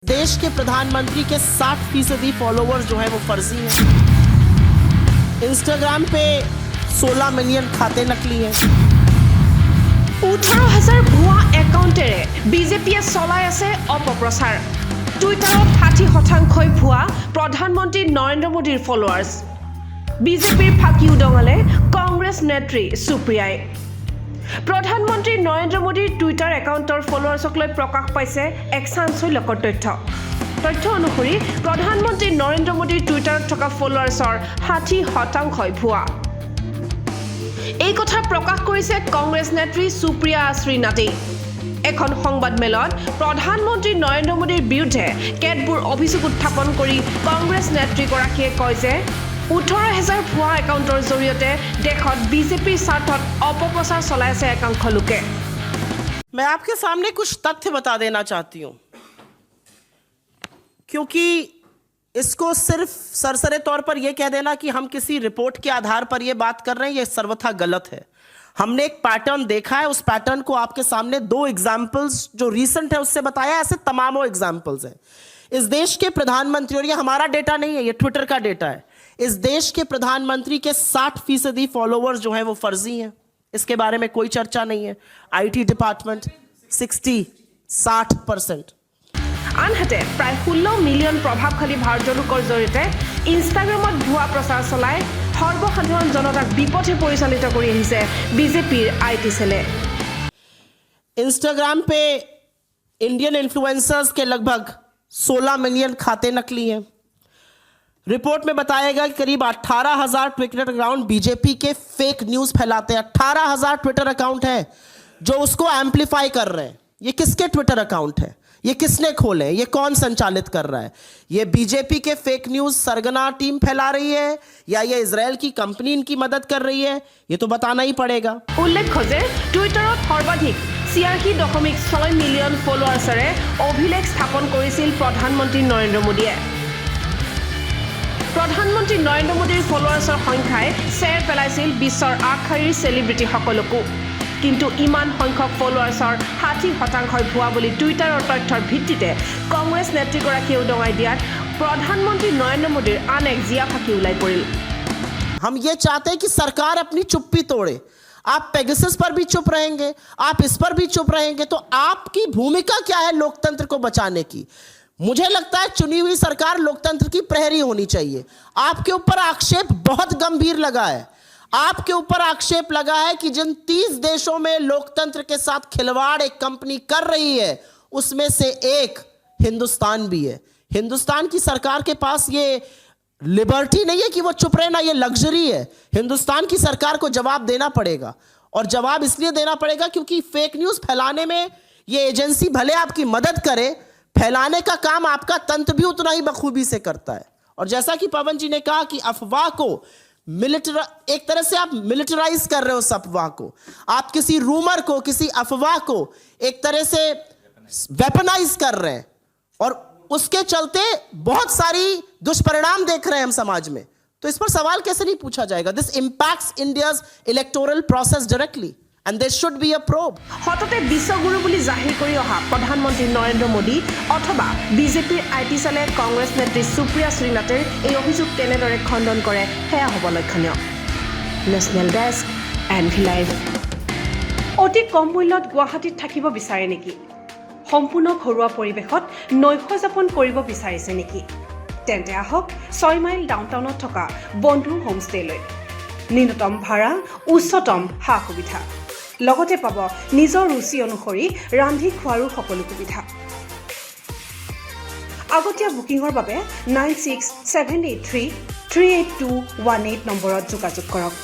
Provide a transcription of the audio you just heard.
देश के प्रधानमंत्री के 60% फॉलोवर्स जो है वो फर्जी हैं। इंस्टाग्राम पे 16 मिलियन खाते नकली हैं। 18,000 ভুয়া একাউণ্টেৰে বিজেপিয়ে চলাই আছে অপপ্ৰচাৰ। টুইটাৰত 60% ভুৱা প্ৰধানমন্ত্ৰী নৰেন্দ্ৰ মোদীৰ ফলোৱাৰ্ছ। বিজেপিৰ ফাঁকি উদঙালে কংগ্ৰেছ নেত্ৰী সুপ্ৰিয়াই। প্ৰধানমন্ত্ৰী নৰেন্দ্ৰ মোদীৰ টুইটাৰ একাউণ্টৰ ফলোৱাৰ্ছক লৈ প্ৰকাশ পাইছে এক চাঞ্চল্যকৰ তথ্য অনুসৰি প্ৰধানমন্ত্ৰী নৰেন্দ্ৰ মোদীৰ টুইটাৰত থকা ফলোৱাৰ্ছৰ 60% ভুৱা। এই কথা প্ৰকাশ কৰিছে কংগ্ৰেছ নেত্ৰী সুপ্ৰিয়া শ্ৰীনাথে। এখন সংবাদমেলত প্ৰধানমন্ত্ৰী নৰেন্দ্ৰ মোদীৰ বিৰুদ্ধে কেতবোৰ অভিযোগ উত্থাপন কৰি কংগ্ৰেছ নেত্ৰীগৰাকীয়ে কয় যে 18,000 ভুৱা একাউণ্টৰ জৰিয়তে দেশত বিজেপিৰ স্বাৰ্থত অপপ্ৰচাৰ চলাই আছে একাংশ লোকে। मैं आपके सामने कुछ तथ्य बता देना चाहती हूं, क्योंकि इसको सिर्फ सरसरे तौर पर यह कह देना कि हम किसी रिपोर्ट के आधार पर यह बात कर रहे हैं, यह सर्वथा गलत है। हमने एक पैटर्न देखा है, उस पैटर्न को आपके सामने 2 एग्जाम्पल्स जो रीसेंट है उससे बताया, ऐसे तमामों एग्जाम्पल्स हैं। इस देश के प्रधानमंत्री, और ये हमारा डेटा नहीं है, ये ट्विटर का डेटा है, इस देश के प्रधानमंत्री के 60% फॉलोवर्स जो हैं वो फर्जी हैं। इसके बारे में कोई चर्चा नहीं है। आईटी डिपार्टमेंट 60% আনহাতে প্ৰায় 16 মিলিয়ন প্ৰভাৱশালী ভাৰতীয় লোকৰ জৰিয়তে ইনষ্টাগ্ৰামত ভুৱা প্ৰচাৰ চলাই সৰ্বসাধাৰণ জনতাক বিপথে পৰিচালিত কৰি আহিছে বিজেপিৰ আইটি সেলে। इंस्टाग्राम पे इंडियन इन्फ्लुएंसर्स के लगभग 16 मिलियन खाते नकली हैं। रिपोर्ट में बताया गया कि करीब 18,000 ट्विटर अकाउंट बीजेपी के फेक न्यूज़ फैलाते हैं। 18,000 ट्विटर अकाउंट हैं जो उसको एम्पलीफाई कर रहे हैं। ये किसके ट्विटर अकाउंट है? ये किसने खोले? ये कौन संचालित कर रहा है? ये बीजेपी के फेक न्यूज़ सरगना टीम फैला रही है या ये इजराइल की कंपनी इनकी मदद कर रही है? ये तो बताना ही पड़ेगा। উল্লেখ্য যে টুইটাৰত সৰ্বাধিক 86.6 মিলিয়ন ফলোৱাৰ্ছৰে অভিলেখ স্থাপন কৰিছিল প্ৰধানমন্ত্ৰী নৰেন্দ্ৰ মোদীয়ে। প্ৰধানমন্ত্ৰী নৰেন্দ্ৰ মোদীৰ ফলোৱাৰ্ছৰ সংখ্যাই চেৰ পেলাইছিল বিশ্বৰ আগশাৰীৰ চেলিব্ৰিটিসকলকো। কিন্তু ইমান সংখ্যক ফলোৱাৰ্ছৰ 60% ভুৱা বুলি টুইটাৰৰ তথ্যৰ ভিত্তিতে কংগ্ৰেছ নেত্ৰীগৰাকীয়ে উদঙাই দিয়াত প্ৰধানমন্ত্ৰী নৰেন্দ্ৰ মোদীৰ আন এক জিয়া ফাঁকি ওলাই পৰিল। हम ये चाहते हैं कि सरकार अपनी चुप्पी तोड़े। आप पेगासस पर भी चुप रहेंगे, आप इस पर भी चुप रहेंगे, तो आपकी भूमिका क्या है लोकतंत्र को बचाने की? मुझे लगता है चुनी हुई सरकार लोकतंत्र की प्रहरी होनी चाहिए। आपके ऊपर आक्षेप बहुत गंभीर लगा है। आपके ऊपर आक्षेप लगा है कि जिन 30 देशों में लोकतंत्र के साथ खिलवाड़ एक कंपनी कर रही है उसमें से एक हिंदुस्तान भी है। हिंदुस्तान की सरकार के पास ये लिबर्टी नहीं है कि वो चुप रहना, ये लग्जरी है। हिंदुस्तान की सरकार को जवाब देना पड़ेगा, और जवाब इसलिए देना पड़ेगा क्योंकि फेक न्यूज़ फैलाने में ये एजेंसी भले आपकी मदद करे, फैलाने का काम आपका तंत्र भी उतना ही बखूबी से करता है। और जैसा कि पवन जी ने कहा कि अफवाह को एक तरह से आप मिलिटराइज कर रहे हो उस अफवाह को, आप किसी रूमर को, किसी अफवाह को एक तरह से वेपनाइज कर रहे हैं, और उसके चलते बहुत सारी दुष्परिणाम देख रहे हैं हम समाज में। तो इस पर सवाल कैसे नहीं पूछा जाएगा? This impacts India's electoral process directly and there should be a probe. হততে বিশ্বগুৰু বুলি জাহিৰ কৰি অহা প্ৰধানমন্ত্ৰী নৰেন্দ্ৰ মোদী অথবা বিজেপিৰ আইটি সেলে কংগ্ৰেছ নেত্ৰী সুপ্ৰিয়া শ্ৰীনাথেৰ এই অভিযোগ কেনেদৰে খণ্ডন কৰে সেয়া হ'ব লক্ষণীয়। National desk NV live. অতি কম মূল্যত গুৱাহাটীত থাকিব বিচাৰে নেকি? সম্পূৰ্ণ ঘৰুৱা পৰিৱেশত নৈশ যাপন কৰিব বিচাৰিছে নেকি? তেন্তে আহক 6 মাইল ডাউনটাউনত থকা বন্ধু হোমষ্টেলৈ। ন্যূনতম ভাড়া, উচ্চতম সা সুবিধা, লগতে পাব নিজৰ ৰুচি অনুসৰি ৰান্ধি খোৱাৰো সকলো সুবিধা। আগতীয়া বুকিঙৰ বাবে 9678338218 নম্বৰত যোগাযোগ কৰক।